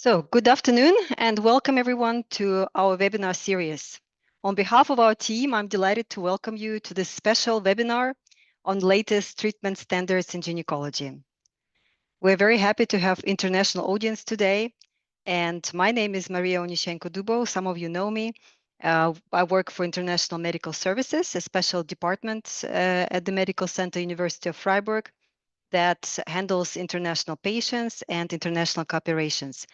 So, good afternoon and welcome everyone to our webinar series. On behalf of our team, I'm delighted to welcome you to this special webinar on latest treatment standards in gynecology. We're very happy to have international audience today. And my name is Maria Onishenko-Dubo. Some of you know me. I work for International Medical Services, a special department at the Medical Center University of Freiburg that handles international patients and international cooperations.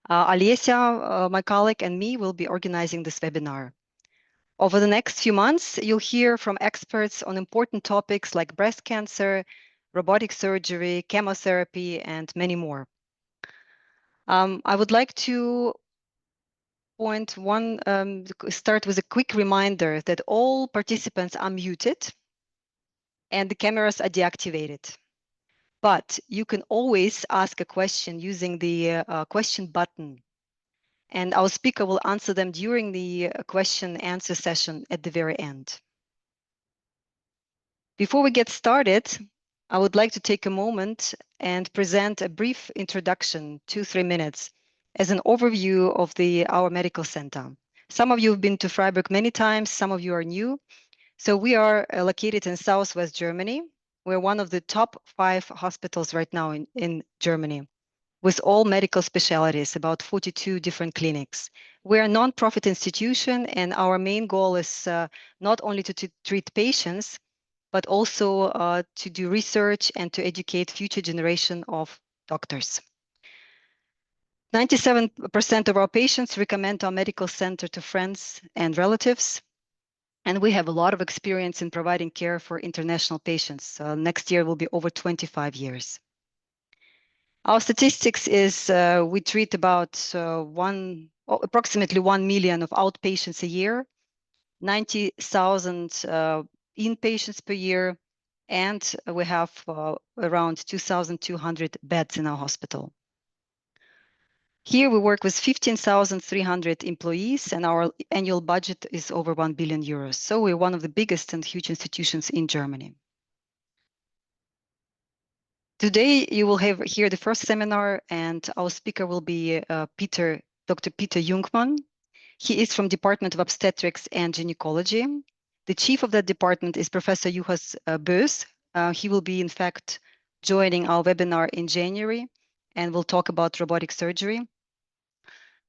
Alessia, my colleague, and me will be organizing this webinar. Over the next few months, you'll hear from experts on important topics like breast cancer, robotic surgery, chemotherapy, and many more. I would like to start with a quick reminder that all participants are muted and the cameras are deactivated. But you can always ask a question using the question button, and our speaker will answer them during the question-answer session at the very end. Before we get started, I would like to take a moment and present a brief introduction, 2-3 minutes, as an overview of our medical center. Some of you have been to Freiburg many times, some of you are new. So we are located in Southwest Germany. We're one of the top 5 hospitals right now in Germany, with all medical specialties, about 42 different clinics. We're a non-profit institution, and our main goal is not only to treat patients, but also to do research and to educate future generation of doctors. 97% of our patients recommend our medical center to friends and relatives, and we have a lot of experience in providing care for international patients. Next year will be over 25 years. Our statistics is we treat about approximately 1 million of outpatients a year, 90,000 inpatients per year, and we have around 2,200 beds in our hospital. Here we work with 15,300 employees, and our annual budget is over 1 billion euros. So we're one of the biggest and huge institutions in Germany. Today, you will hear the first seminar, and our speaker will be Dr. Peter Jungmann. He is from Department of Obstetrics and Gynecology. The chief of that department is Professor Juhas Bös. He will be, in fact, joining our webinar in January, and we'll talk about robotic surgery.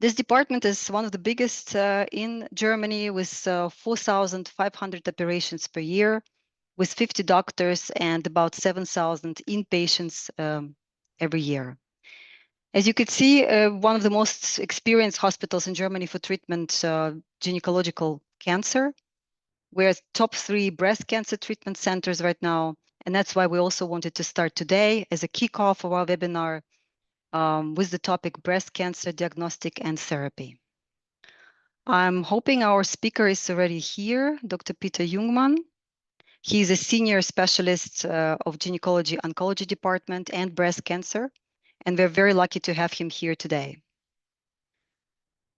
This department is one of the biggest in Germany, with 4,500 operations per year, with 50 doctors and about 7,000 inpatients every year. As you could see, one of the most experienced hospitals in Germany for treatment gynecological cancer. We're top 3 breast cancer treatment centers right now, and that's why we also wanted to start today as a kickoff of our webinar with the topic breast cancer diagnostic and therapy. I'm hoping our speaker is already here, Dr. Peter Jungmann. He's a senior specialist of Gynecology Oncology Department and breast cancer, and we're very lucky to have him here today.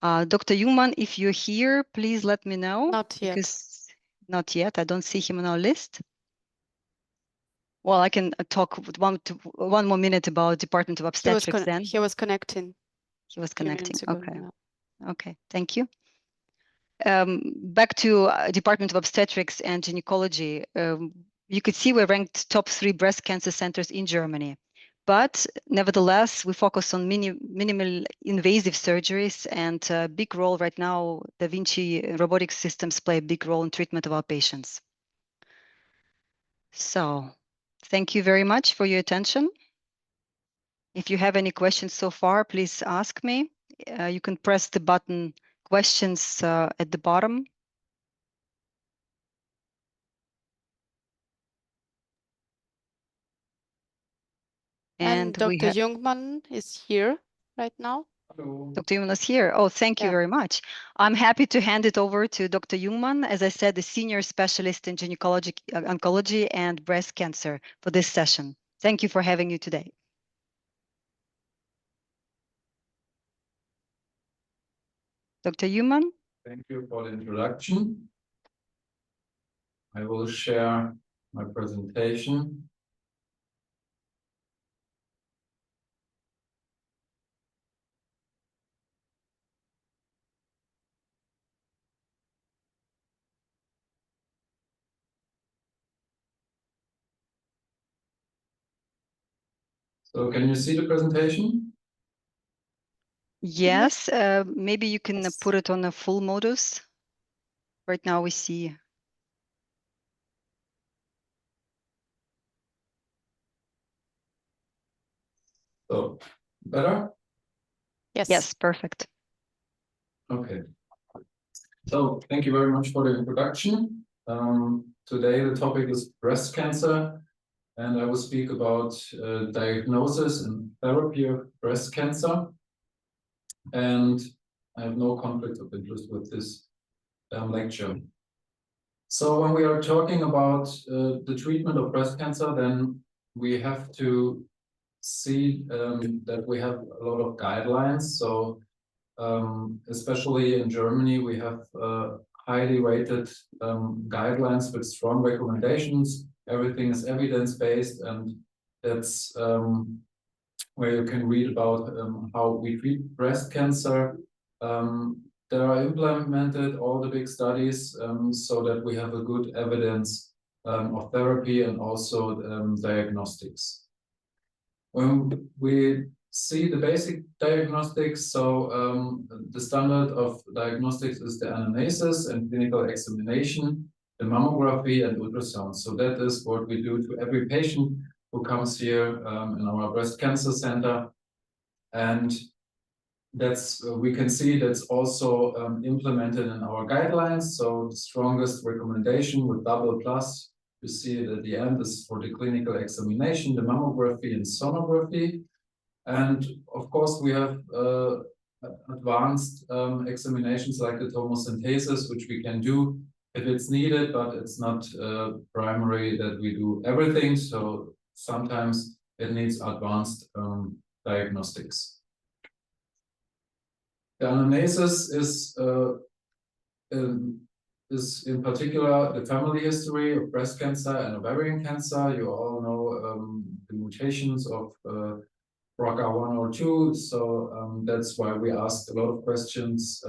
Dr. Jungmann, if you're here, please let me know. Not yet. Not yet. I don't see him on our list. Well, I can talk one more minute about Department of Obstetrics then. He was connecting. He was connecting. Okay. Yeah. Okay. Thank you. Back to Department of Obstetrics and Gynecology. You could see we're ranked top 3 breast cancer centers in Germany. But nevertheless, we focus on minimal invasive surgeries, and a big role right now, Da Vinci robotic systems play a big role in treatment of our patients. So thank you very much for your attention. If you have any questions so far, please ask me. You can press the button questions at the bottom. And Dr. Jungmann is here right now. Hello. Dr. Jungmann is here. Oh, thank you very much. I'm happy to hand it over to Dr. Jungmann, as I said, the senior specialist in gynecology, oncology and breast cancer for this session. Thank you for having you today. Dr. Jungmann. Thank you for the introduction. I will share my presentation. So can you see the presentation? Yes, maybe you can put it on a full modus. Right now we see. So better? Yes, perfect. Okay. So thank you very much for the introduction. Today the topic is breast cancer, and I will speak about diagnosis and therapy of breast cancer. And I have no conflict of interest with this lecture. So when we are talking about the treatment of breast cancer, then we have to see that we have a lot of guidelines. So especially in Germany, we have highly rated guidelines with strong recommendations. Everything is evidence-based, and that's where you can read about how we treat breast cancer. There are implemented all the big studies so that we have a good evidence of therapy and also diagnostics. When we see the basic diagnostics, so the standard of diagnostics is the anamnesis and clinical examination, the mammography and ultrasound. So that is what we do to every patient who comes here in our breast cancer center. And that's we can see that's also implemented in our guidelines. So the strongest recommendation with double plus, you see it at the end, is for the clinical examination, the mammography and sonography. And of course, we have advanced examinations like the tomosynthesis, which we can do if it's needed, but it's not primary that we do everything. So sometimes it needs advanced diagnostics. The anamnesis is in particular the family history of breast cancer and ovarian cancer. You all know the mutations of BRCA1 or 2. So that's why we asked a lot of questions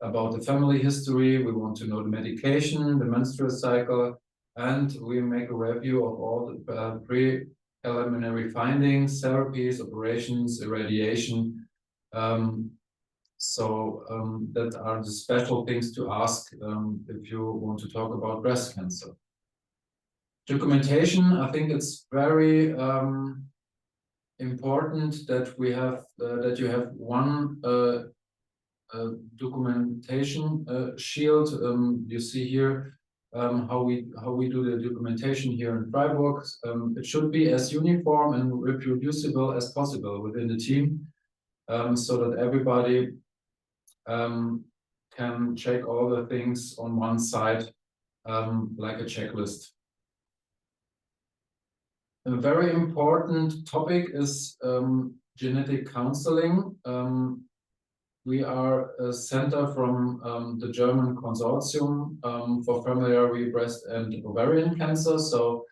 about the family history. We want to know the medication, the menstrual cycle, and we make a review of all the preliminary findings, therapies, operations, irradiation. That are the special things to ask if you want to talk about breast cancer. Documentation, I think it's very important that we have that you have one documentation shield. You see here how we do the documentation here in Freiburg. It should be as uniform and reproducible as possible within the team, so that everybody can check all the things on one side, like a checklist. A very important topic is genetic counseling. We are a center from the German Consortium for familiary breast and ovarian cancer. So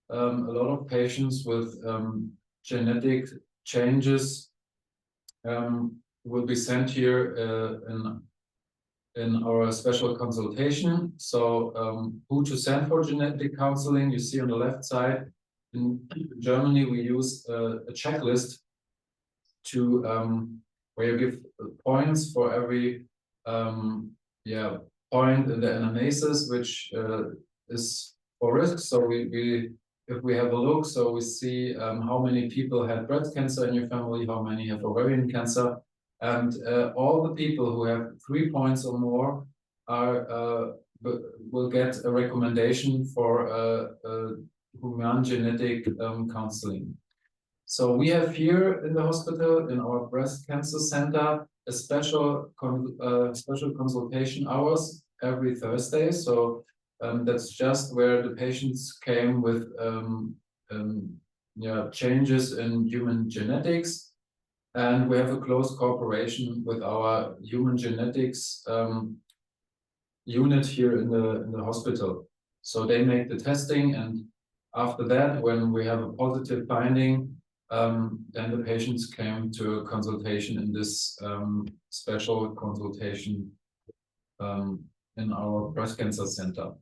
a lot of patients with genetic changes will be sent here in our special consultation. So who to send for genetic counseling, you see on the left side. In Germany, we use a checklist to where you give points for every point in the anamnesis, which is for risk. So if we have a look, so we see how many people had breast cancer in your family, how many have ovarian cancer, and all the people who have 3 points or more are will get a recommendation for human genetic counseling. So we have here in the hospital, in our breast cancer center, a special consultation hours every Thursday. So that's just where the patients came with changes in human genetics. And we have a close cooperation with our human genetics unit here in the hospital. So they make the testing, and after that, when we have a positive finding, then the patients came to a consultation in this special consultation in our breast cancer center.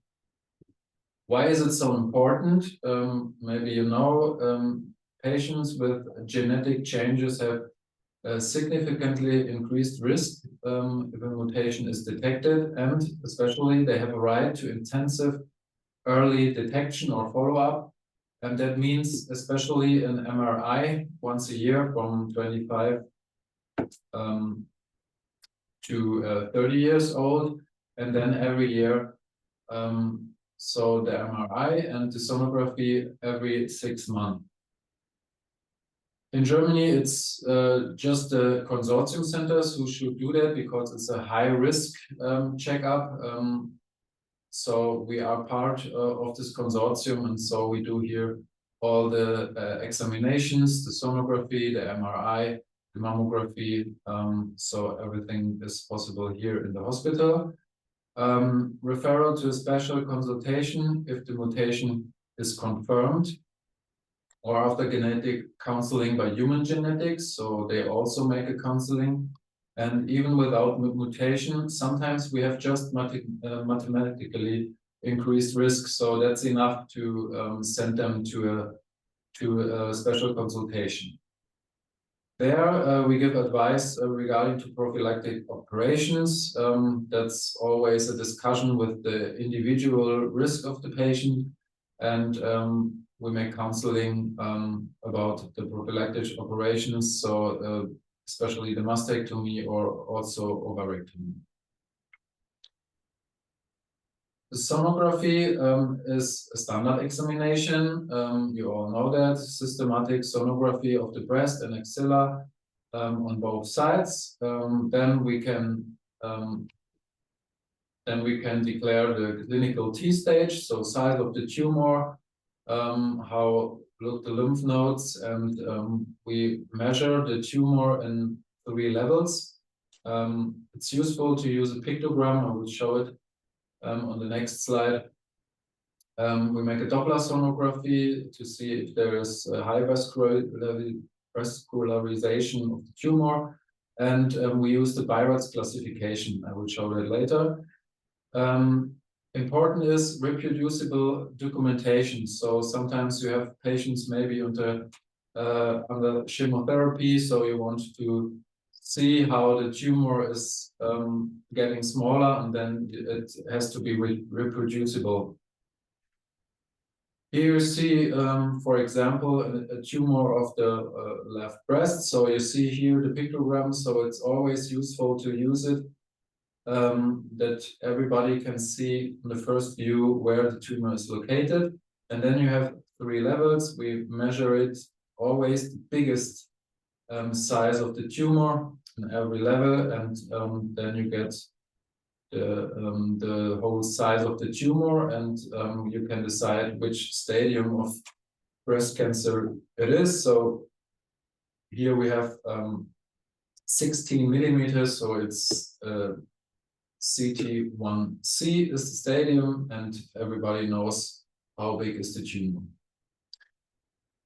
Why is it so important? Maybe you know, patients with genetic changes have significantly increased risk if a mutation is detected, and especially they have a right to intensive early detection or follow-up. And that means especially an MRI once a year from 25 to 30 years old, and then every year. So the MRI and the sonography every 6 months. In Germany, it's just the consortium centers who should do that because it's a high risk checkup. So we are part of this consortium, and so we do here all the examinations, the sonography, the MRI, the mammography. So everything is possible here in the hospital. Referral to a special consultation if the mutation is confirmed, or after genetic counseling by human genetics, so they also make a counseling. And even without mutation, sometimes we have just mathematically increased risk, so that's enough to send them to a special consultation. There, we give advice regarding to prophylactic operations. That's always a discussion with the individual risk of the patient, and we make counseling about the prophylactic operations, so especially the mastectomy or also ovarectomy. The sonography is a standard examination. You all know that, systematic sonography of the breast and axilla on both sides. Then we can declare the clinical T stage, so size of the tumor, how look the lymph nodes, and we measure the tumor in 3 levels. It's useful to use a pictogram. I will show it on the next slide. We make a Doppler sonography to see if there is a high vascularization of the tumor, and we use the Birat's classification. I will show that later. Important is reproducible documentation. So sometimes you have patients maybe under chemotherapy, so you want to see how the tumor is getting smaller, and then it has to be reproducible. Here you see, for example, a tumor of the left breast. So you see here the pictogram, so it's always useful to use it, that everybody can see in the first view where the tumor is located. And then you have 3 levels. We measure it always the biggest size of the tumor in every level, and then you get the whole size of the tumor, and you can decide which stadium of breast cancer it is. So here we have 16 millimeters, so it's CT1C is the stadium, and everybody knows how big is the tumor.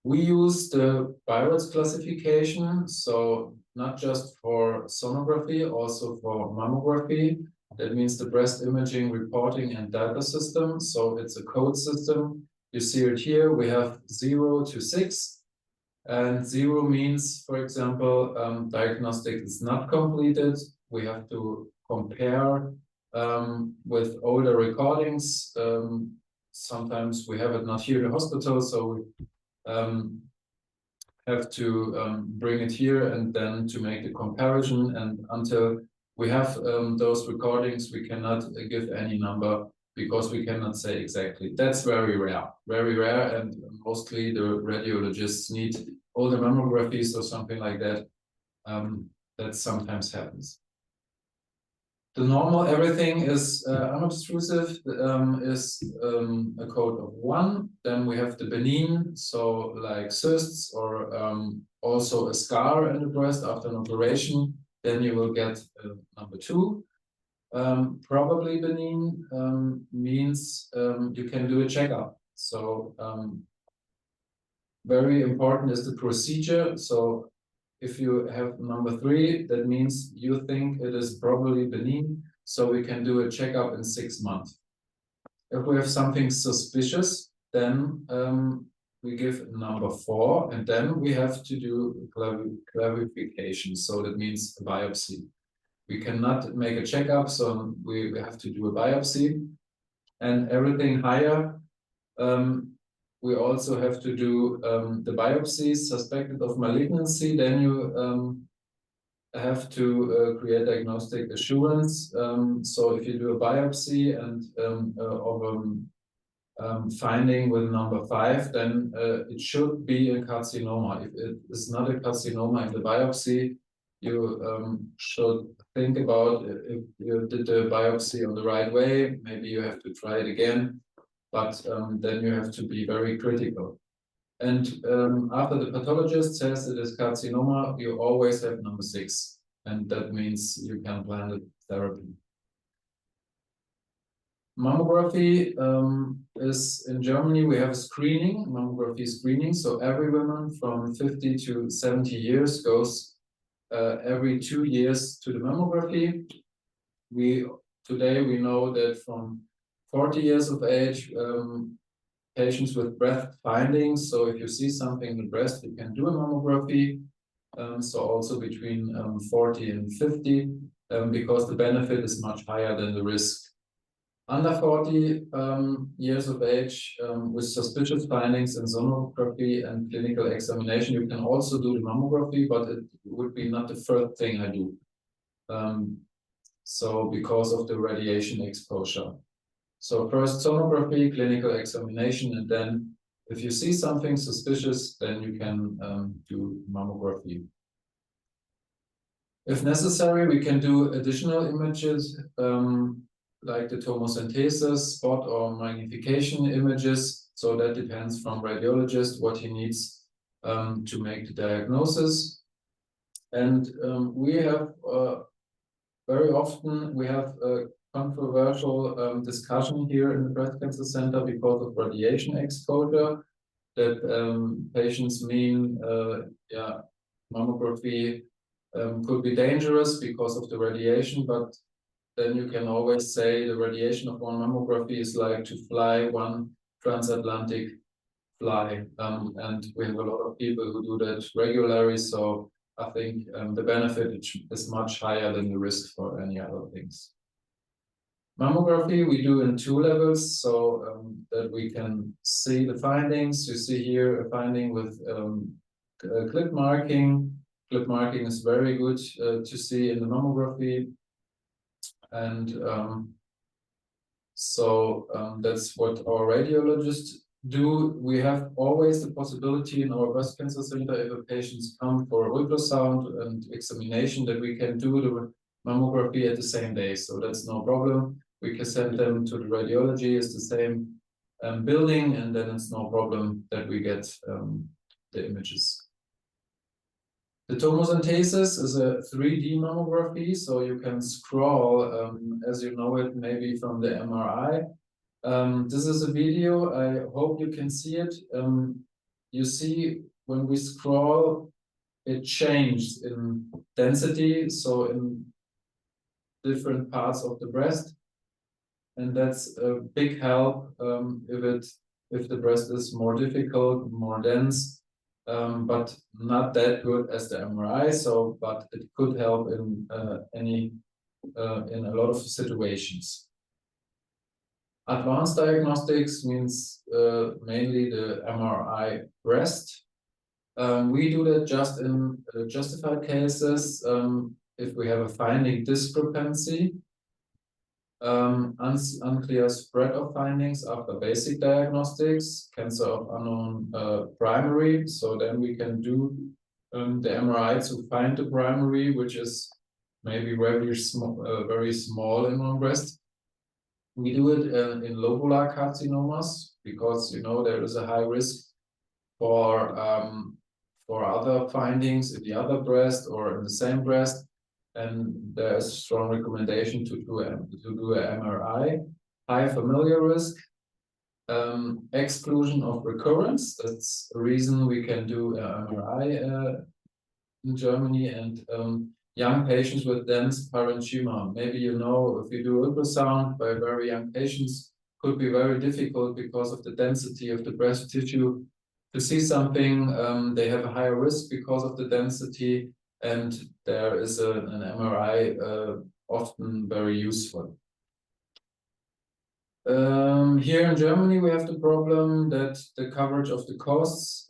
We use the Birat's classification, so not just for sonography, also for mammography. That means the breast imaging, reporting, and data system. So it's a code system. You see it here. We have 0 to 6. And 0 means, for example, diagnostic is not completed. We have to compare with older recordings. Sometimes we have it not here in the hospital, so we have to bring it here and then to make the comparison. And until we have those recordings, we cannot give any number because we cannot say exactly. That's very rare, and mostly the radiologists need older mammographies or something like that. That sometimes happens. The normal everything is unobtrusive, is a code of 1. Then we have the benign, so like cysts or also a scar in the breast after an operation. Then you will get number 2. Probably benign means you can do a checkup. So very important is the procedure. So if you have number 3, that means you think it is probably benign, so we can do a checkup in 6 months. If we have something suspicious, then we give number 4, and then we have to do clarification. So that means a biopsy. We cannot make a checkup, so we have to do a biopsy. And everything higher, we also have to do the biopsies suspected of malignancy. Then you have to create diagnostic assurance. So if you do a biopsy and of finding with number 5, then it should be a carcinoma. If it is not a carcinoma in the biopsy, you should think about if you did the biopsy on the right way. Maybe you have to try it again, but then you have to be very critical. And after the pathologist says it is carcinoma, you always have number 6, and that means you can plan the therapy. Mammography is in Germany, we have a screening, mammography screening. So every woman from 50 to 70 years goes every 2 years to the mammography. Today we know that from 40 years of age, patients with breast findings, so if you see something in the breast, you can do a mammography. So also between 40 and 50, because the benefit is much higher than the risk. Under 40 years of age, with suspicious findings in sonography and clinical examination, you can also do the mammography, but it would be not the first thing I do. So because of the radiation exposure. So first sonography, clinical examination, and then if you see something suspicious, then you can do mammography. If necessary, we can do additional images, like the tomosynthesis, spot or magnification images. So that depends from radiologist what he needs to make the diagnosis. And we have very often we have a controversial discussion here in the Breast Cancer Center because of radiation exposure. That patients mean, mammography could be dangerous because of the radiation, but then you can always say the radiation of one mammography is like to fly one transatlantic fly. And we have a lot of people who do that regularly. So I think the benefit is much higher than the risk for any other things. Mammography we do in 2 levels, so that we can see the findings. You see here a finding with clip marking. Clip marking is very good to see in the mammography. And that's what our radiologists do. We have always the possibility in our breast cancer center, if a patients come for ultrasound and examination, that we can do the mammography at the same day. So that's no problem. We can send them to the radiology, it's the same building, and then it's no problem that we get the images. The tomosynthesis is a 3D mammography, so you can scroll, as you know it, maybe from the MRI. This is a video, I hope you can see it. You see when we scroll, it changed in density, so in different parts of the breast. And that's a big help if the breast is more difficult, more dense. But not that good as the MRI. So, but it could help in in a lot of situations. Advanced diagnostics means mainly the MRI breast. We do that just in justified cases if we have a finding discrepancy. Unclear spread of findings after basic diagnostics, cancer of unknown primary. So then we can do the MRI to find the primary, which is maybe very small in one breast. We do it in lobular carcinomas because there is a high risk for other findings in the other breast or in the same breast. And there's a strong recommendation to do an MRI. High familial risk, exclusion of recurrence. That's a reason we can do an MRI in Germany. And young patients with dense parenchyma. Maybe if you do ultrasound by very young patients, could be very difficult because of the density of the breast tissue to see something, they have a higher risk because of the density, and there is an MRI often very useful. Here in Germany, we have the problem that the coverage of the costs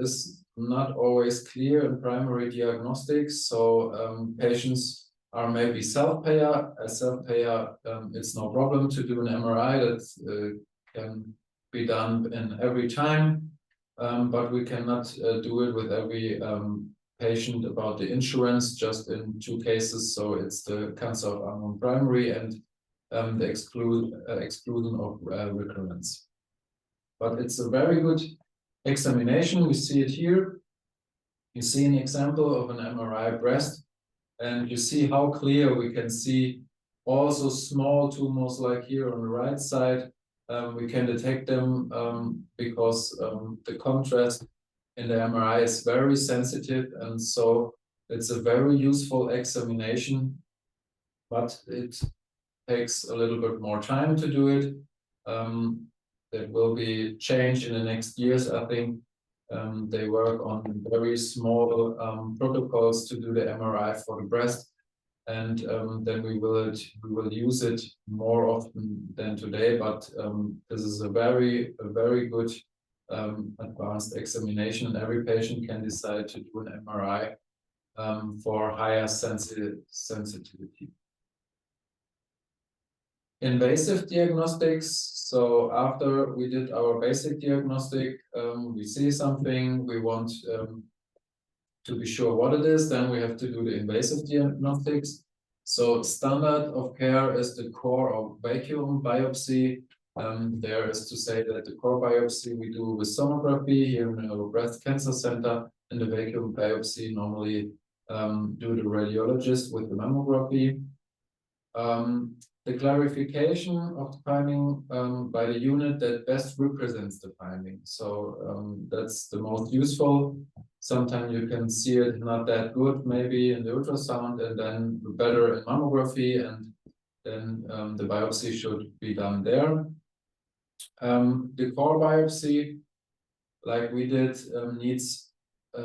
is not always clear in primary diagnostics. So patients are maybe self-payer. As self-payer, it's no problem to do an MRI that can be done in every time, but we cannot do it with every patient about the insurance, just in 2 cases. So it's the cancer of unknown primary and the exclusion of recurrence. But it's a very good examination. We see it here. You see an example of an MRI breast, and you see how clear we can see also small tumors like here on the right side. We can detect them because the contrast in the MRI is very sensitive, and so it's a very useful examination, but it takes a little bit more time to do it. That will be changed in the next years, I think. They work on very small protocols to do the MRI for the breast, and then we will use it more often than today. But this is a very good advanced examination, and every patient can decide to do an MRI for higher sensitivity. Invasive diagnostics. So after we did our basic diagnostic, we see something, we want to be sure what it is, then we have to do the invasive diagnostics. So standard of care is the core or vacuum biopsy. There is to say that the core biopsy we do with sonography here in our breast cancer center, and the vacuum biopsy normally do the radiologist with the mammography. The clarification of the finding by the unit that best represents the finding. So that's the most useful. Sometimes you can see it not that good, maybe in the ultrasound, and then better in mammography, and then the biopsy should be done there. The core biopsy, like we did, needs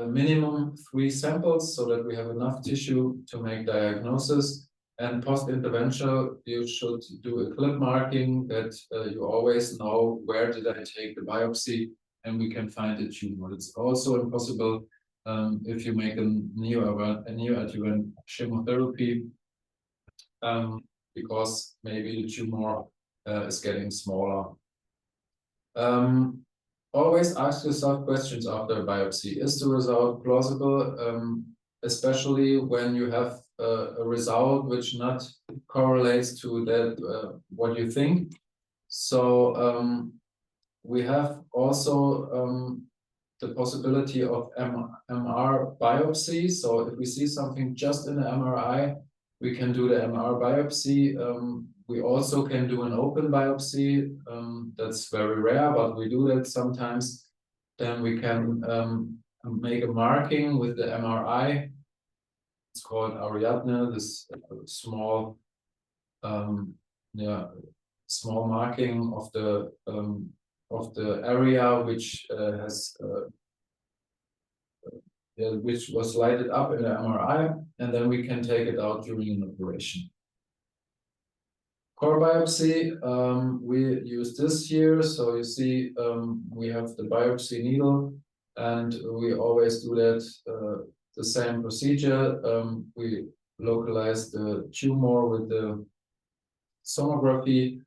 minimum 3 samples so that we have enough tissue to make diagnosis. And post-intervention, you should do a clip marking that you always know where did I take the biopsy, and we can find the tumor. It's also impossible if you make a neoadjuvant chemotherapy because maybe the tumor is getting smaller. Always ask yourself questions after a biopsy. Is the result plausible? Especially when you have a result which not correlates to that what you think. So we have also the possibility of MR biopsy. So if we see something just in the MRI, we can do the MR biopsy. We also can do an open biopsy. That's very rare, but we do that sometimes. Then we can make a marking with the MRI. It's called Ariadne, this small small marking of the area which has which was lighted up in the MRI, and then we can take it out during an operation. Core biopsy, we use this here. So you see, we have the biopsy needle, and we always do that the same procedure. We localize the tumor with the sonography.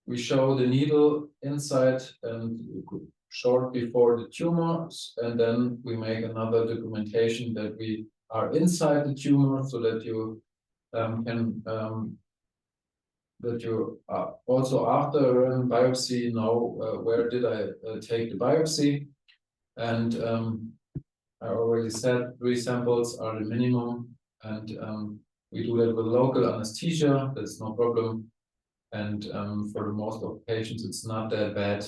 We show the needle inside and short before the tumor, and then we make another documentation that we are inside the tumor, so that you can that you also after a biopsy know where did I take the biopsy. And I already said 3 samples are the minimum, and we do that with local anesthesia. That's no problem. And for the most of patients, it's not that bad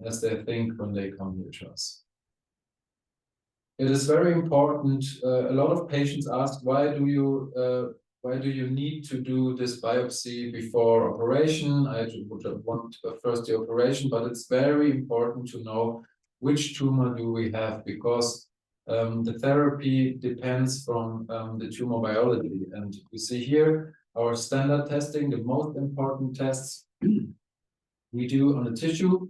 as they think when they come here to us. It is very important. A lot of patients ask, why do you need to do this biopsy before operation? I would want first the operation, but it's very important to know which tumor do we have, because the therapy depends from the tumor biology. And you see here our standard testing, the most important tests we do on the tissue.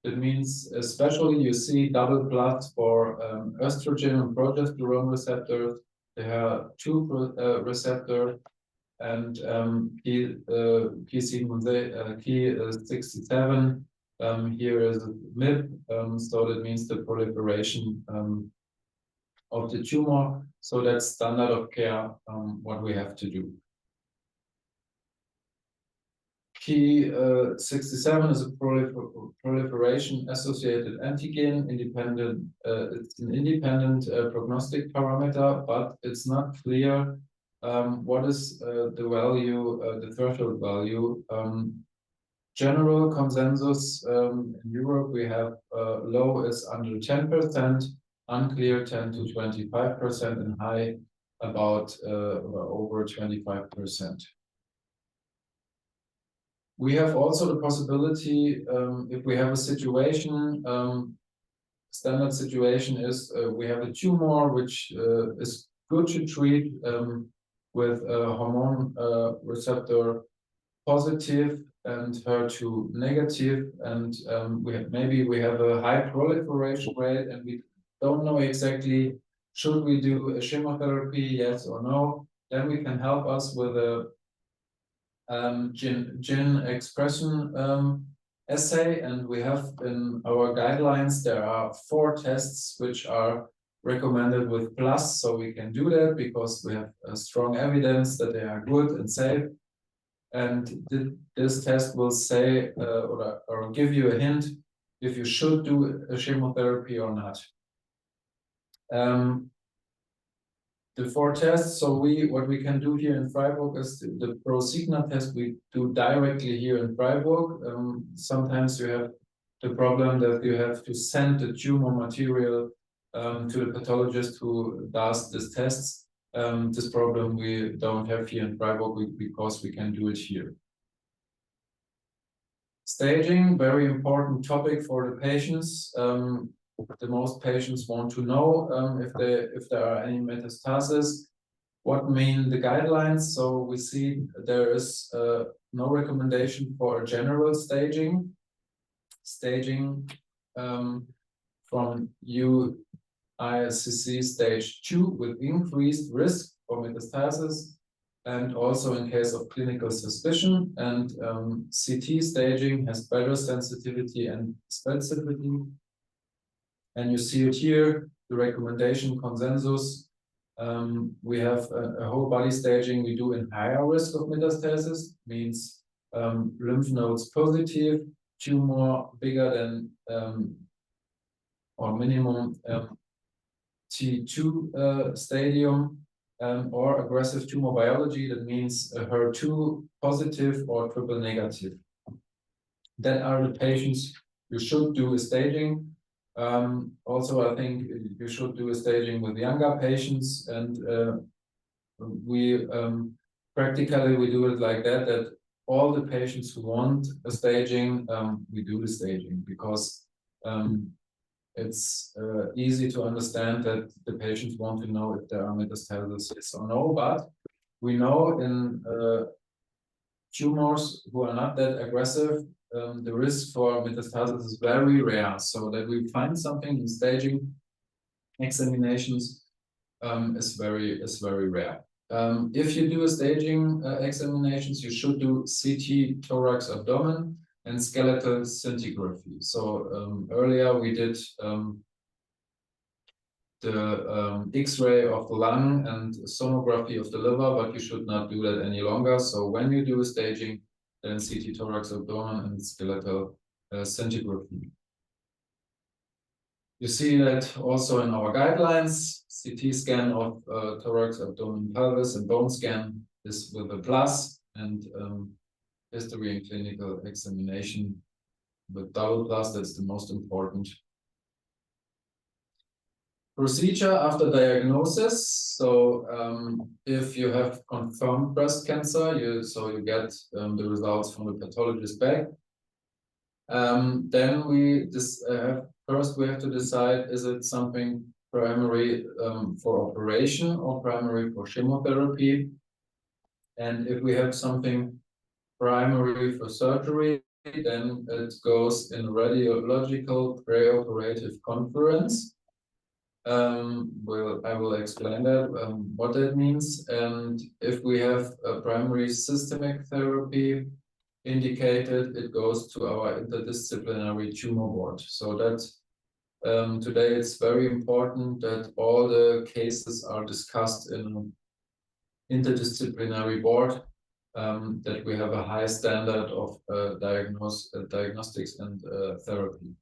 That means especially you see double blood for estrogen and progesterone receptors. There are two receptors, and Ki67 here is MIP, so that means the proliferation of the tumor. So that's standard of care, what we have to do. Ki67 is a proliferation associated antigen, independent. It's an independent prognostic parameter, but it's not clear what is the value, the threshold value. General consensus in Europe, we have low is under 10%, unclear 10 to 25%, and high about over 25%. We have also the possibility, if we have a situation, standard situation is we have a tumor which is good to treat with a hormone receptor positive and HER2 negative, and maybe we have a high proliferation rate, and we don't know exactly should we do a chemotherapy, yes or no. Then we can help us with a gene expression assay, and we have in our guidelines there are 4 tests which are recommended with plus, so we can do that because we have strong evidence that they are good and safe. And this test will say or give you a hint if you should do a chemotherapy or not. The 4 tests, so what we can do here in Freiburg is the ProSigna test we do directly here in Freiburg. Sometimes you have the problem that you have to send the tumor material to the pathologist who does these tests. This problem we don't have here in Freiburg because we can do it here. Staging, very important topic for the patients. The most patients want to know if there are any metastases. What mean the guidelines? So we see there is no recommendation for a general staging. Staging from UICC stage 2 with increased risk for metastasis, and also in case of clinical suspicion. And CT staging has better sensitivity and specificity. And you see it here, the recommendation consensus. We have a whole body staging we do in higher risk of metastasis, means lymph nodes positive, tumor bigger than or minimum T2 stadium, or aggressive tumor biology, that means HER2 positive or triple negative. That are the patients you should do a staging. Also, I think you should do a staging with younger patients, and we practically we do it like that all the patients who want a staging, we do the staging, because it's easy to understand that the patients want to know if there are metastases, yes or no. But we know in tumors who are not that aggressive, the risk for metastasis is very rare. So that we find something in staging examinations is very rare. If you do a staging examinations, you should do CT, thorax, abdomen, and skeletal scintigraphy. So earlier we did the X-ray of the lung and sonography of the liver, but you should not do that any longer. So when you do a staging, then CT, thorax, abdomen, and skeletal scintigraphy. You see that also in our guidelines. CT scan of thorax, abdomen, pelvis, and bone scan is with a plus, and history and clinical examination with double plus, that's the most important. Procedure after diagnosis. So if you have confirmed breast cancer, you get the results from the pathologist back. Then we have first we have to decide, is it something primary for operation or primary for chemotherapy? And if we have something primary for surgery, then it goes in radiological preoperative conference. I will explain that, what that means. And if we have a primary systemic therapy indicated, it goes to our interdisciplinary tumor board. So that today it's very important that all the cases are discussed in an interdisciplinary board, that we have a high standard of diagnostics and therapy.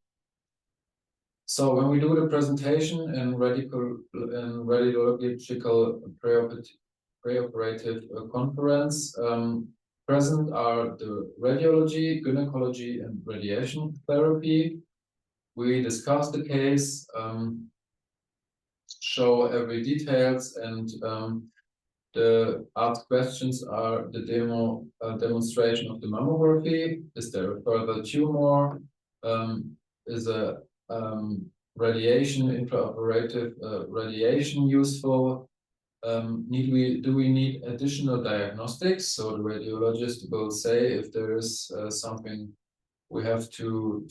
So when we do the presentation in radiological preoperative conference, present are the radiology, gynecology, and radiation therapy. We discuss the case, show every details, and the asked questions are the demonstration of the mammography. Is there a further tumor? Is a radiation, intraoperative radiation useful? Do we need additional diagnostics? So the radiologist will say if there is something we have to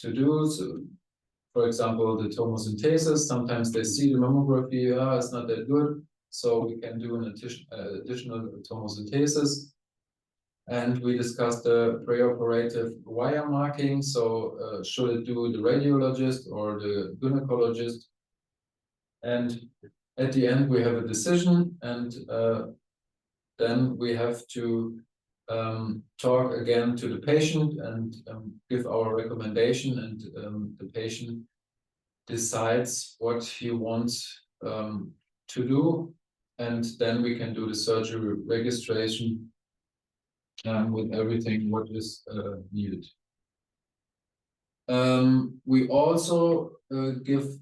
do. So, for example, the tomosynthesis, sometimes they see the mammography, it's not that good, so we can do an additional tomosynthesis. And we discussed the preoperative wire marking, so should it do the radiologist or the gynecologist? And at the end, we have a decision, and then we have to talk again to the patient and give our recommendation, and the patient decides what he wants to do, and then we can do the surgery registration with everything what is needed. We also give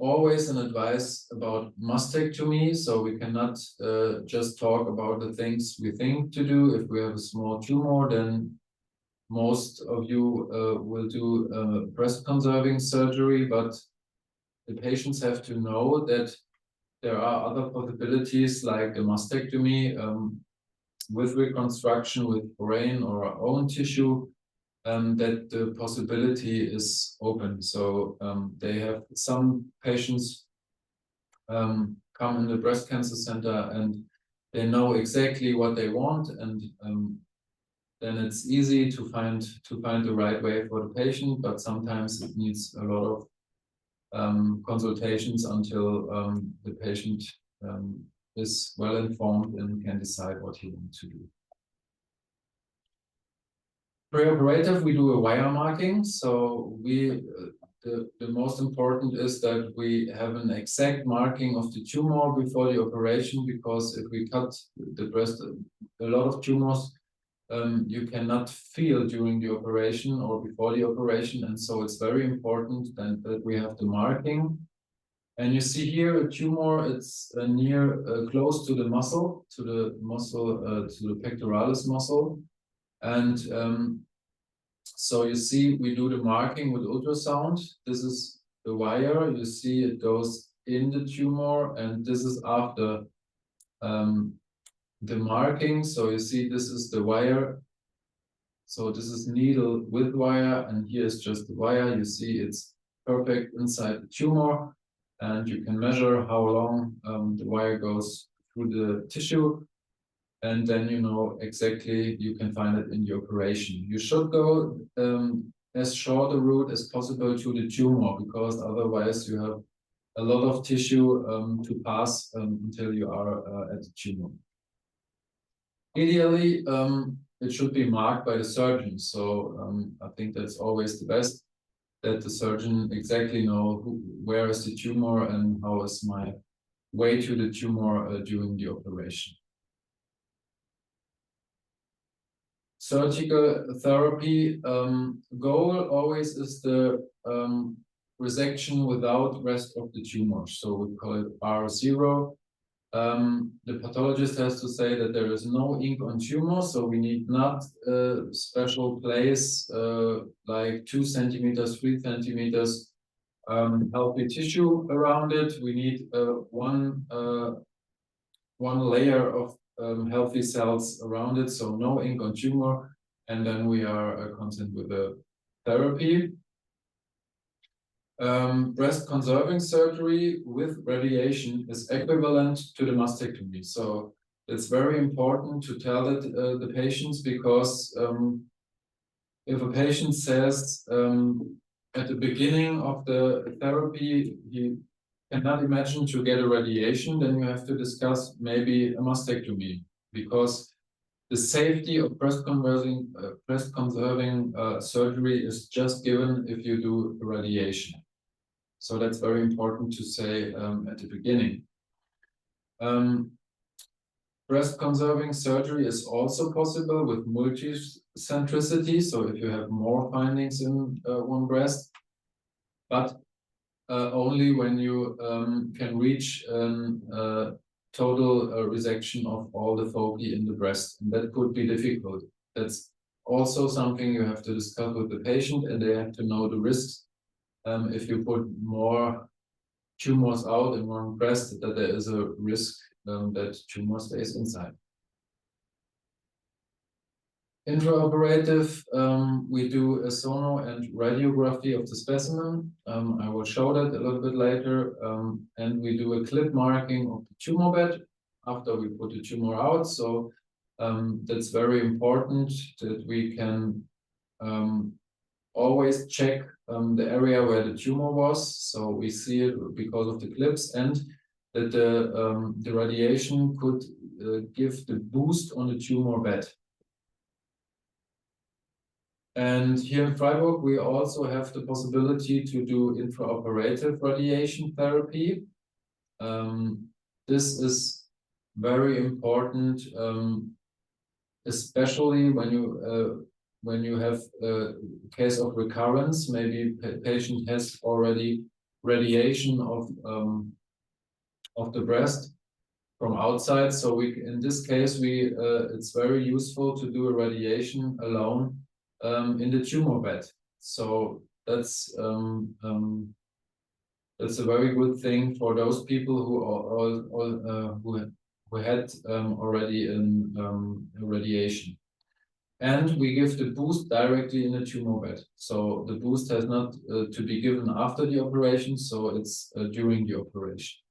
always an advice about mastectomy, so we cannot just talk about the things we think to do. If we have a small tumor, then most of you will do breast conserving surgery, but the patients have to know that there are other possibilities like the mastectomy with reconstruction with brain or own tissue, that the possibility is open. So they have some patients come in the breast cancer center and they know exactly what they want, and then it's easy to find the right way for the patient, but sometimes it needs a lot of consultations until the patient is well informed and can decide what he wants to do. Preoperative, we do a wire marking. So the most important is that we have an exact marking of the tumor before the operation, because if we cut the breast, a lot of tumors you cannot feel during the operation or before the operation, and so it's very important then that we have the marking. And you see here a tumor, it's close to the muscle, to the pectoralis muscle. And so you see, we do the marking with ultrasound. This is the wire. You see it goes in the tumor, and this is after the marking. So you see, this is the wire. So this is needle with wire, and here is just the wire. You see it's perfect inside the tumor, and you can measure how long the wire goes through the tissue. And then you know exactly, you can find it in the operation. You should go as short a route as possible to the tumor, because otherwise you have a lot of tissue to pass until you are at the tumor. Ideally, it should be marked by the surgeon. So I think that's always the best, that the surgeon exactly know where is the tumor and how is my way to the tumor during the operation. Surgical therapy goal always is the resection without rest of the tumor. So we call it R0. the pathologist has to say that there is no ink on tumor, so we need not a special place like 2 centimeters, 3 centimeters healthy tissue around it. We need one layer of healthy cells around it, so no ink on tumor, and then we are content with the therapy. Breast conserving surgery with radiation is equivalent to the mastectomy. So it's very important to tell it the patients, because if a patient says at the beginning of the therapy he cannot imagine to get a radiation, then you have to discuss maybe a mastectomy, because the safety of breast conserving surgery is just given if you do radiation. So that's very important to say at the beginning. Breast conserving surgery is also possible with multicentricity, so if you have more findings in one breast, but only when you can reach total resection of all the foci in the breast, and that could be difficult. That's also something you have to discuss with the patient, and they have to know the risks. If you put more tumors out in one breast, that there is a risk that tumor stays inside. Intraoperative, we do a sono and radiography of the specimen. I will show that a little bit later. And we do a clip marking of the tumor bed after we put the tumor out. So that's very important that we can always check the area where the tumor was. So we see it because of the clips, and that the radiation could give the boost on the tumor bed. And here in Freiburg, we also have the possibility to do intraoperative radiation therapy. This is very important, especially when you have a case of recurrence. Maybe the patient has already radiation of the breast from outside. So we, in this case, it's very useful to do a radiation alone in the tumor bed. So that's a very good thing for those people who had already a radiation. And we give the boost directly in the tumor bed. So the boost has not to be given after the operation, so it's during the operation.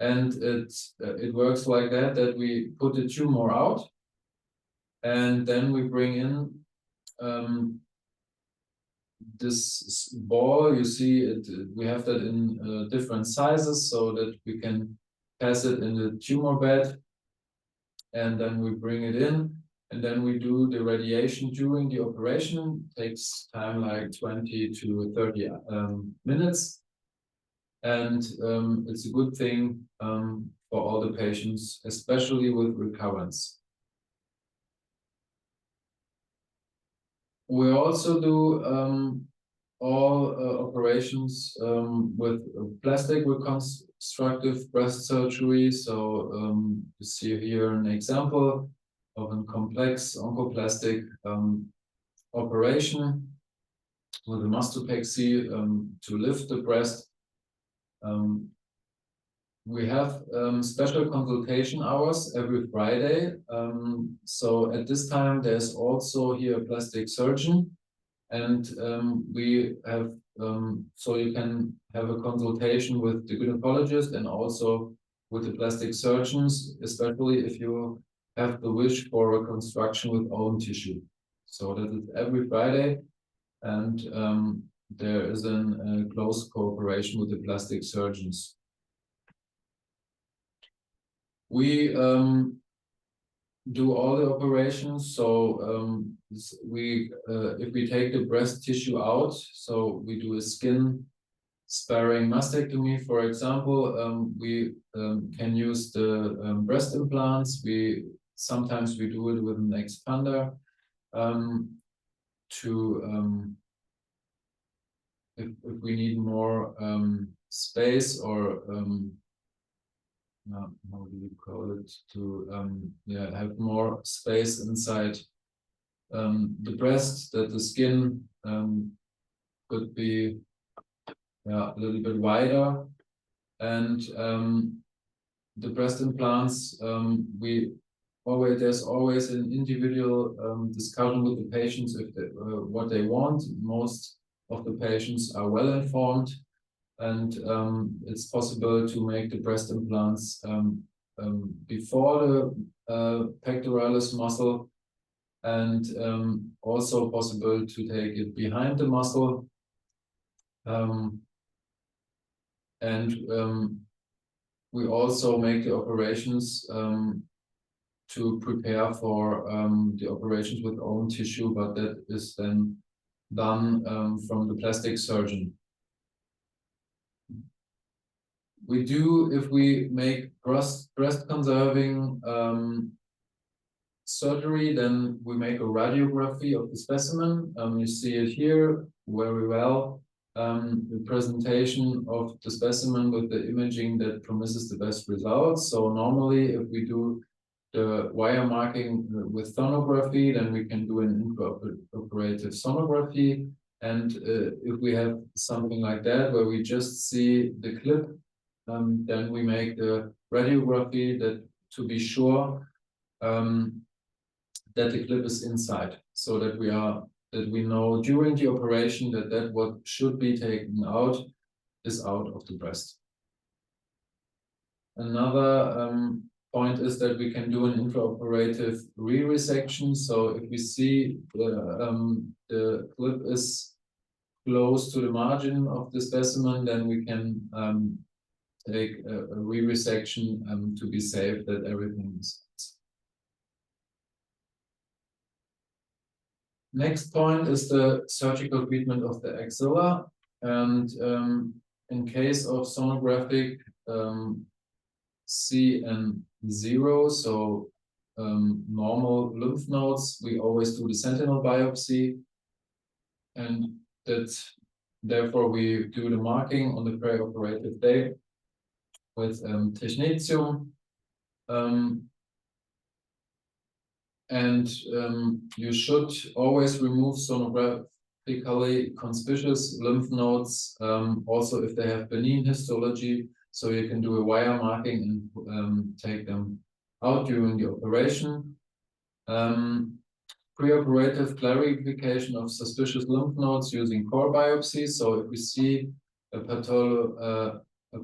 And it works like that we put the tumor out, and then we bring in this ball. You see it, we have that in different sizes so that we can pass it in the tumor bed, and then we bring it in, and then we do the radiation during the operation. It takes time like 20 to 30 minutes, and it's a good thing for all the patients, especially with recurrence. We also do all operations with plastic reconstructive breast surgery. So you see here an example of a complex oncoplastic operation with a mastopexy to lift the breast. We have special consultation hours every Friday. So at this time, there's also here a plastic surgeon, and we have, so you can have a consultation with the gynecologist and also with the plastic surgeons, especially if you have the wish for reconstruction with own tissue. So that is every Friday, and there is a close cooperation with the plastic surgeons. We do all the operations. So if we take the breast tissue out, so we do a skin sparing mastectomy, for example, we can use the breast implants. Sometimes we do it with an expander if we need more space, or how do you call it, to have more space inside the breast, that the skin could be a little bit wider. And the breast implants, there's always an individual discussion with the patients if they, what they want. Most of the patients are well informed, and it's possible to make the breast implants before the pectoralis muscle, and also possible to take it behind the muscle. We also make the operations to prepare for the operations with own tissue, but that is then done from the plastic surgeon. We do, if we make breast conserving surgery, then we make a radiography of the specimen. You see it here very well. The presentation of the specimen with the imaging that promises the best results. So normally, if we do the wire marking with sonography, then we can do an intraoperative sonography. And if we have something like that, where we just see the clip, then we make the radiography that to be sure that the clip is inside, so that we know during the operation that what should be taken out is out of the breast. Another point is that we can do an intraoperative re-resection. So if we see the clip is close to the margin of the specimen, then we can take a re-resection to be safe that everything is. Next point is the surgical treatment of the axilla. And in case of sonographic CN0, so normal lymph nodes, we always do the sentinel biopsy. And therefore we do the marking on the perioperative day with technetium. You should always remove sonographically conspicuous lymph nodes, also if they have benign histology, so you can do a wire marking and take them out during the operation. Preoperative clarification of suspicious lymph nodes using core biopsy. So if we see a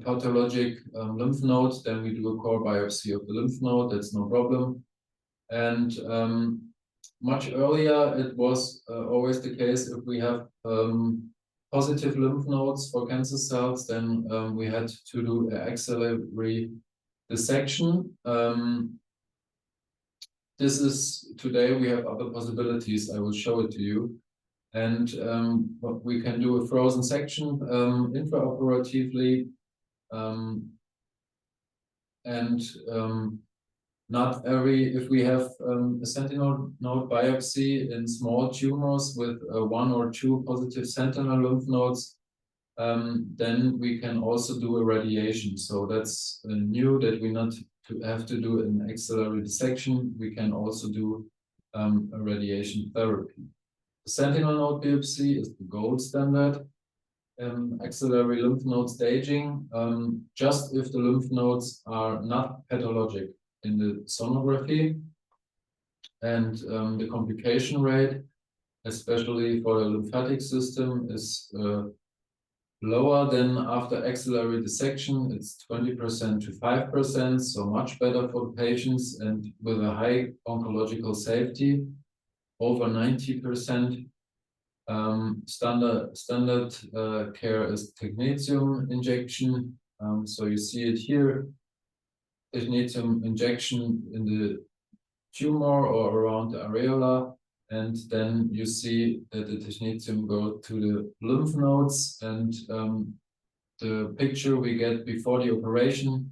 pathologic lymph node, then we do a core biopsy of the lymph node. That's no problem. And much earlier, it was always the case if we have positive lymph nodes for cancer cells, then we had to do an axillary dissection. This is today we have other possibilities. I will show it to you. And we can do a frozen section intraoperatively. Not if we have a sentinel node biopsy in small tumors with 1 or 2 positive sentinel lymph nodes, then we can also do a radiation. So that's new, that we not have to do an axillary dissection. We can also do a radiation therapy. The sentinel node biopsy is the gold standard. Axillary lymph node staging, just if the lymph nodes are not pathologic in the sonography, and the complication rate, especially for the lymphatic system, is lower than after axillary dissection. It's 20% to 5%, so much better for the patients, and with a high oncological safety, over 90%. Standard care is technetium injection. So you see it here. Technetium injection in the tumor or around the areola, and then you see that the technetium goes to the lymph nodes, and the picture we get before the operation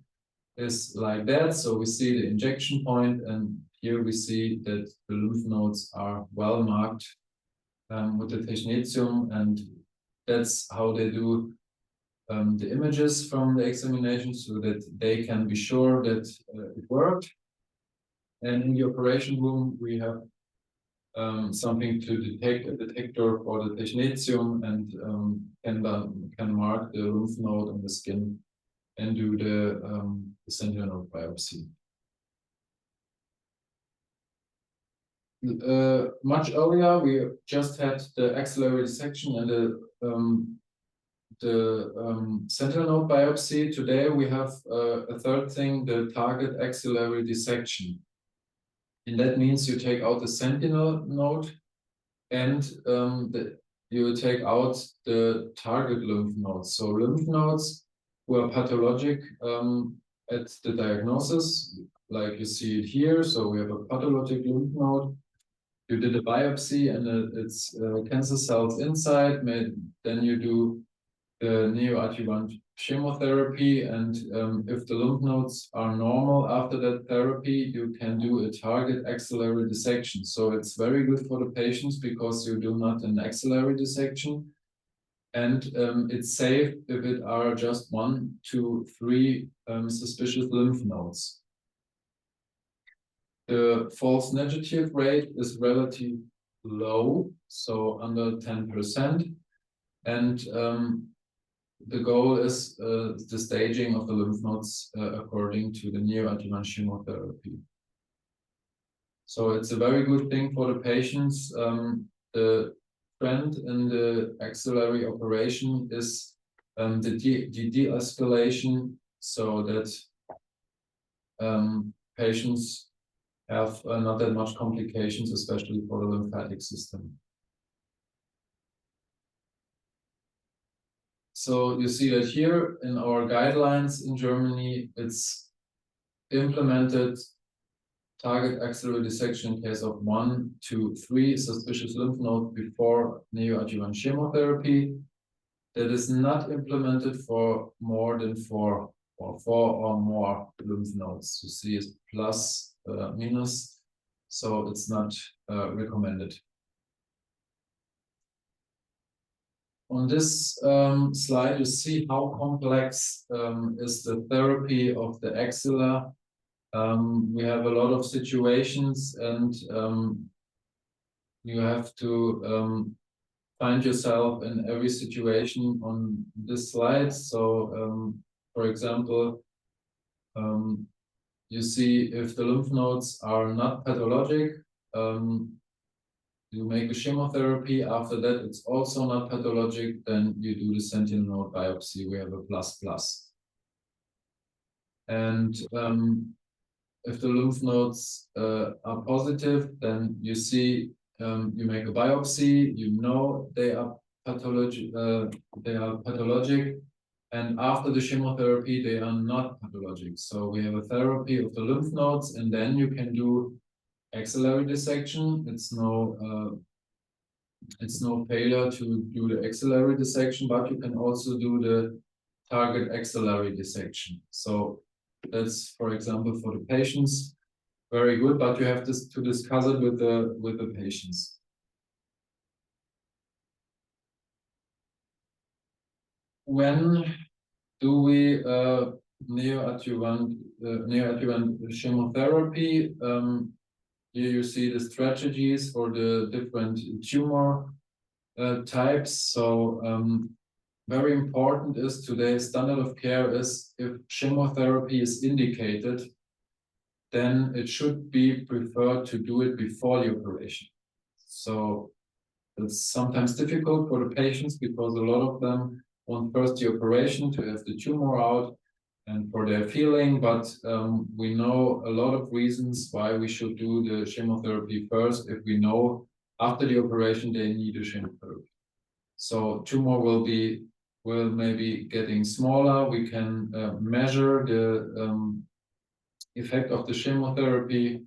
is like that. So we see the injection point, and here we see that the lymph nodes are well marked with the technetium, and that's how they do the images from the examination so that they can be sure that it worked. And in the operation room, we have something to detect, a detector for the technetium, and can mark the lymph node on the skin and do the sentinel node biopsy. Much earlier, we just had the axillary dissection and the sentinel node biopsy. Today, we have a third thing, the target axillary dissection. And that means you take out the sentinel node and you take out the target lymph nodes. So lymph nodes who are pathologic at the diagnosis, like you see it here. So we have a pathologic lymph node. You did a biopsy and it's cancer cells inside. Then you do the neoadjuvant chemotherapy, and if the lymph nodes are normal after that therapy, you can do a target axillary dissection. So it's very good for the patients because you do not an axillary dissection, and it's safe if it are just 1 to 3 suspicious lymph nodes. The false negative rate is relatively low, so under 10%, and the goal is the staging of the lymph nodes according to the neoadjuvant chemotherapy. So it's a very good thing for the patients. The trend in the axillary operation is the de-escalation, so that patients have not that much complications, especially for the lymphatic system. So you see that here in our guidelines in Germany, it's implemented target axillary dissection in case of 1 to 3 suspicious lymph nodes before neoadjuvant chemotherapy. That is not implemented for more than 4 or more lymph nodes. You see it's plus, minus, so it's not recommended. On this slide, you see how complex is the therapy of the axilla. We have a lot of situations, and you have to find yourself in every situation on this slide. So, for example, you see if the lymph nodes are not pathologic, you make a chemotherapy. After that, it's also not pathologic. Then you do the sentinel node biopsy. We have a plus. And if the lymph nodes are positive, then you see you make a biopsy. You know they are pathologic. And after the chemotherapy, they are not pathologic. So we have a therapy of the lymph nodes, and then you can do axillary dissection. It's no failure to do the axillary dissection, but you can also do the target axillary dissection. So that's, for example, for the patients, very good, but you have to discuss it with the patients. When do we neoadjuvant chemotherapy? Here you see the strategies for the different tumor types. So very important is today's standard of care is if chemotherapy is indicated, then it should be preferred to do it before the operation. So it's sometimes difficult for the patients because a lot of them want first the operation to have the tumor out and for their feeling, but we know a lot of reasons why we should do the chemotherapy first if we know after the operation they need a chemotherapy. So tumor will maybe getting smaller. We can measure the effect of the chemotherapy,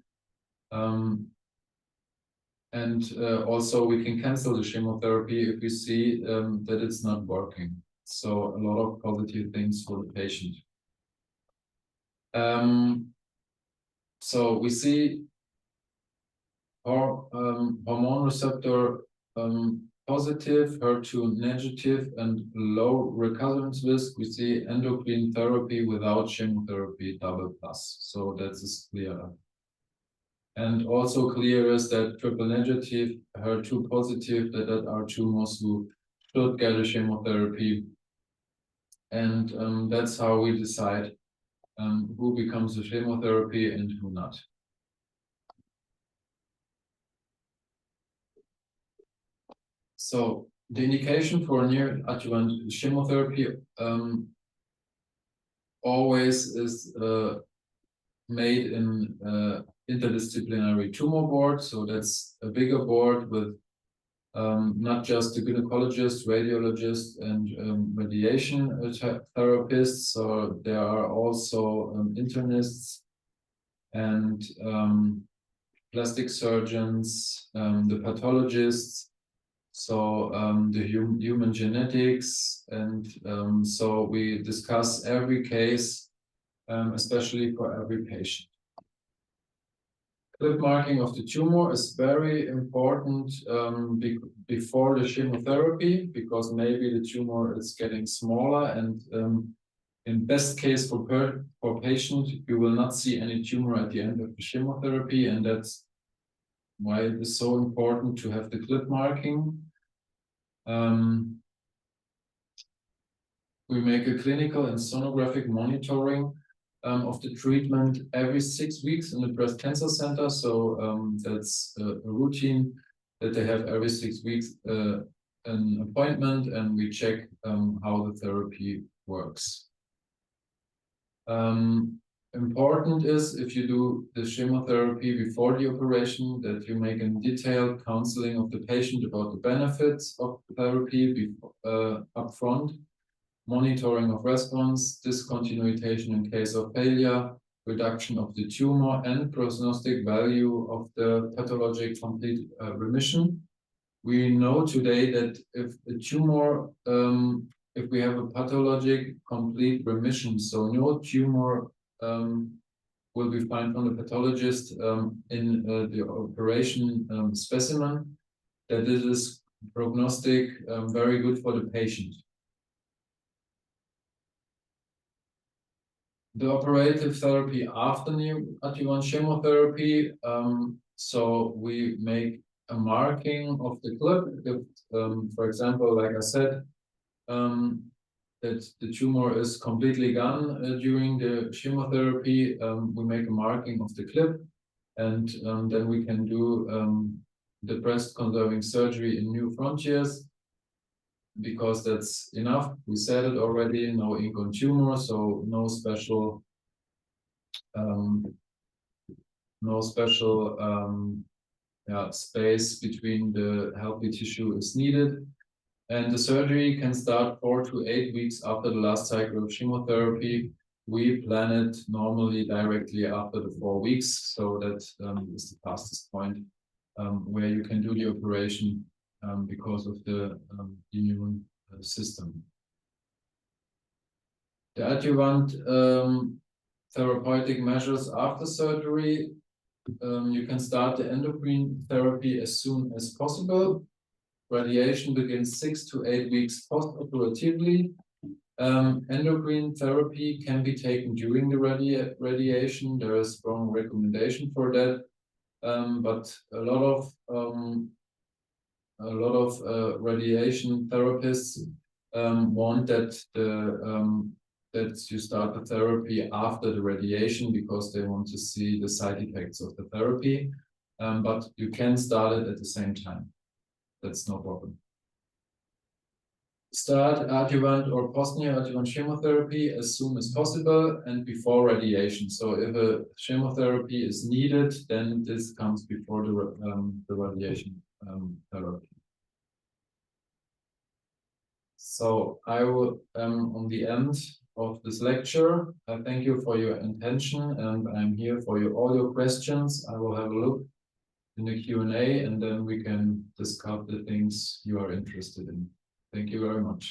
and also we can cancel the chemotherapy if we see that it's not working. So a lot of positive things for the patient. So we see hormone receptor positive, HER2 negative, and low recurrence risk, we see endocrine therapy without chemotherapy double plus. So that is clear. And also clear is that triple negative, HER2 positive, that are tumors who should get a chemotherapy. And that's how we decide who becomes a chemotherapy and who not. So the indication for neoadjuvant chemotherapy always is made in interdisciplinary tumor board. So that's a bigger board with not just the gynecologist, radiologist, and radiation therapists. So there are also internists and plastic surgeons, the pathologists, so the human genetics, and so we discuss every case, especially for every patient. Clip marking of the tumor is very important before the chemotherapy, because maybe the tumor is getting smaller, and in best case for patient, you will not see any tumor at the end of the chemotherapy, and that's why it is so important to have the clip marking. We make a clinical and sonographic monitoring of the treatment every 6 weeks in the breast cancer center. So that's a routine that they have every 6 weeks an appointment, and we check how the therapy works. Important is, if you do the chemotherapy before the operation, that you make a detailed counseling of the patient about the benefits of the therapy upfront, monitoring of response, discontinuation in case of failure, reduction of the tumor, and prognostic value of the pathologic complete remission. We know today that if a tumor, if we have a pathologic complete remission, so no tumor will be found from the pathologist in the operation specimen, that this is prognostic very good for the patient. The operative therapy after neoadjuvant chemotherapy, so we make a marking of the clip. If, for example, like I said, that the tumor is completely gone during the chemotherapy, we make a marking of the clip, and then we can do the breast conserving surgery in new frontiers, because that's enough. We said it already, no ink on tumor, so no special space between the healthy tissue is needed. And the surgery can start 4 to 8 weeks after the last cycle of chemotherapy. We plan it normally directly after the 4 weeks, so that is the fastest point where you can do the operation because of the immune system. The adjuvant therapeutic measures after surgery, you can start the endocrine therapy as soon as possible. Radiation begins 6 to 8 weeks post-operatively. Endocrine therapy can be taken during the radiation. There is strong recommendation for that, but a lot of radiation therapists want that that you start the therapy after the radiation, because they want to see the side effects of the therapy. But you can start it at the same time. That's no problem. Start adjuvant or post-neoadjuvant chemotherapy as soon as possible and before radiation. So if a chemotherapy is needed, then this comes before the radiation therapy. So I will, on the end of this lecture, I thank you for your attention, and I'm here for all your questions. I will have a look in the Q&A, and then we can discuss the things you are interested in. Thank you very much.